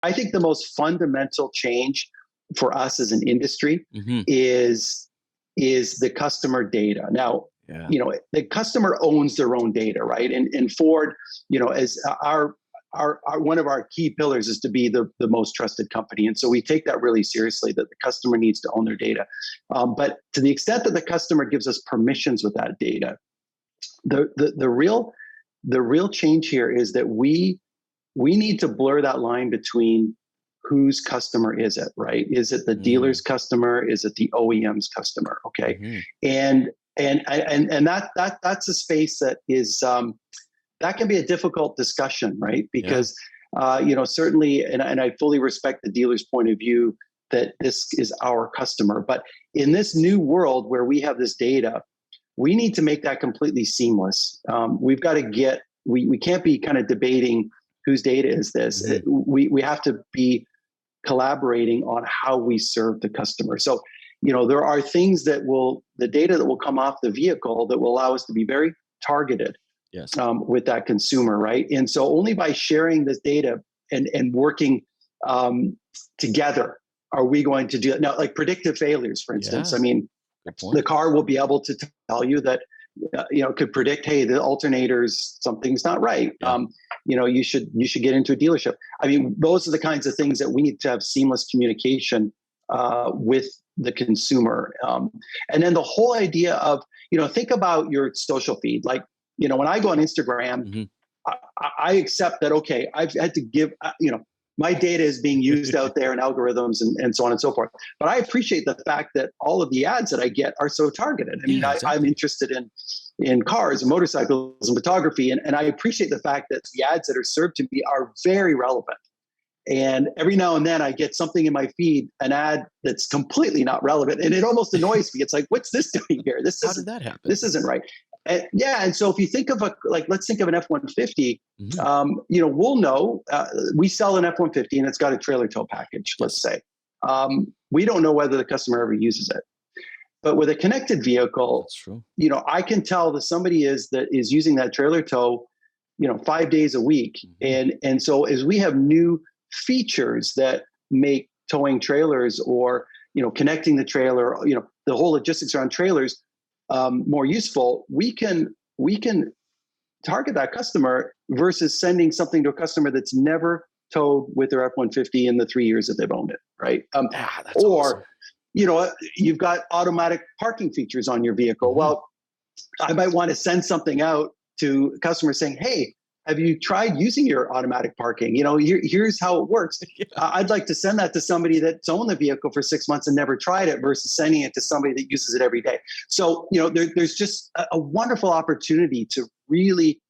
I think the most fundamental change for us as an industry Hmm. is the customer data. Now, Yeah. the customer owns their own data, right? And Ford, as our one of our key pillars is to be the most trusted company. And so we take that really seriously, that the customer needs to own their data. But to the extent that the customer gives us permissions with that data, the real change here is that we need to blur that line between whose customer is it, right? Is it the dealer's customer? Is it the OEM's customer? Okay. Mm-hmm. And that's a space that is that can be a difficult discussion, right? Yeah. Because certainly, and I fully respect the dealer's point of view that this is our customer. But in this new world where we have this data, we need to make that completely seamless. We've got to we can't be kind of debating whose data is this. We have to be collaborating on how we serve the customer. So, there are things the data that will come off the vehicle that will allow us to be very targeted Yes. with that consumer, right? And so only by sharing this data and working together are we going to do it. Now, like predictive failures, for instance. Yeah. I mean, Good the point. car will be able to tell you that, could predict, hey, the alternators, something's not right. Yeah. You should get into a dealership. I mean, those are the kinds of things that we need to have seamless communication with the consumer. And then the whole idea of, think about your social feed. Like, when I go on Instagram, Hmm. I accept that, okay, I've had to give, my data is being used out there and algorithms and so on and so forth. But I appreciate the fact that all of the ads that I get are so targeted. I mean, Yeah, I'm exactly. interested in cars and motorcycles and photography. And I appreciate the fact that the ads that are served to me are very relevant. And every now and then I get something in my feed, an ad that's completely not relevant. And it almost annoys me. It's like, what's this doing here? How did that happen? This isn't right. And yeah. And so if you think of let's think of an F-150, Hmm. we'll know, we sell an F-150 and it's got a trailer tow package, let's say. We don't know whether the customer ever uses it. But with a connected vehicle, That's true. I can tell that somebody that is using that trailer tow, 5 days a week. Hmm. And so as we have new features that make towing trailers or, connecting the trailer, the whole logistics around trailers more useful, we can target that customer versus sending something to a customer that's never towed with their F-150 in the 3 years that they've owned it, right? Yeah, that's awesome. Or, you've got automatic parking features on your vehicle. Hmm. Well, I might want to send something out to customers saying, hey, have you tried using your automatic parking? Here's how it works. Yeah. I'd like to send that to somebody that's owned the vehicle for 6 months and never tried it versus sending it to somebody that uses it every day. So, there's just a wonderful opportunity to really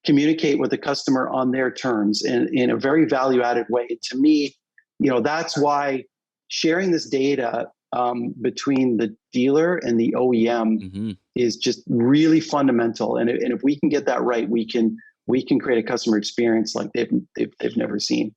communicate with the customer on their terms in a very value added way. To me, that's why sharing this data between the dealer and the OEM Hmm. is just really fundamental. And if we can get that right, we can create a customer experience like they've never seen.